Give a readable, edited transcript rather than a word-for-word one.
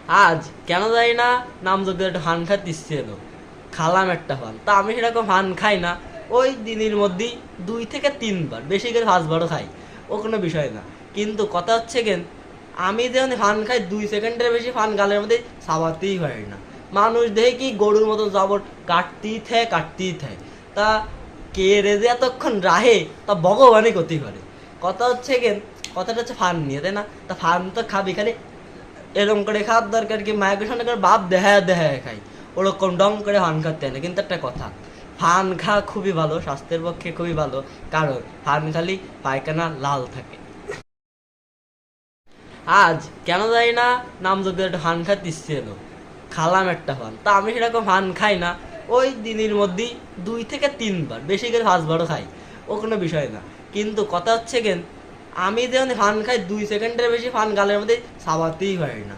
আজ কেন জানি না নামযোগ্য একটা ফান খাইতে ইচ্ছে এলো, খালাম একটা ফান। তা আমি সেরকম ফান খাই না, ওই দিনের মধ্যেই 2 থেকে 3 বার, বেশি করে 5বারও খাই, ও কোনো বিষয় না। কিন্তু কথা হচ্ছে কেন, আমি যখন ফান খাই 2 সেকেন্ডের বেশি ফান গালের মধ্যে চাবাতেই পারি না। মানুষ দেখে কি গরুর মতো জাবর কাটতেই থাকে। তা কে রে যে এতক্ষণ রাহে, তা ভগবানই ক্ষতি করে। কথা হচ্ছে কেন, কথাটা হচ্ছে ফান নিয়ে, তাই না? তা ফান তো খাবি, খালি এরকম করে খাওয়ার দরকার কি, মায়ের সামনে করে বাপ দেখায় দেখায় খাই, ওরকম ডং করে ফান খাতে হয় না। কিন্তু একটা কথা, ফান খাওয়া খুবই ভালো, স্বাস্থ্যের পক্ষে খুবই ভালো, কারণ ফান খালি পায়খানা লাল থাকে। আজ কেন জানি না নামযোগ্য একটা ফান খাইতে ইচ্ছে এলো, খালাম একটা ফান। তা আমি সেরকম ফান খাই না, ওই দিনের মধ্যেই 2 থেকে 3বার, বেশি করে 5বারও খাই, ও কোনো বিষয় না। কিন্তু কথা হচ্ছে কেন, আমি যখন ফান খাই 2 সেকেন্ডের বেশি ফান গালের মধ্যে চাবাতেই পারি না।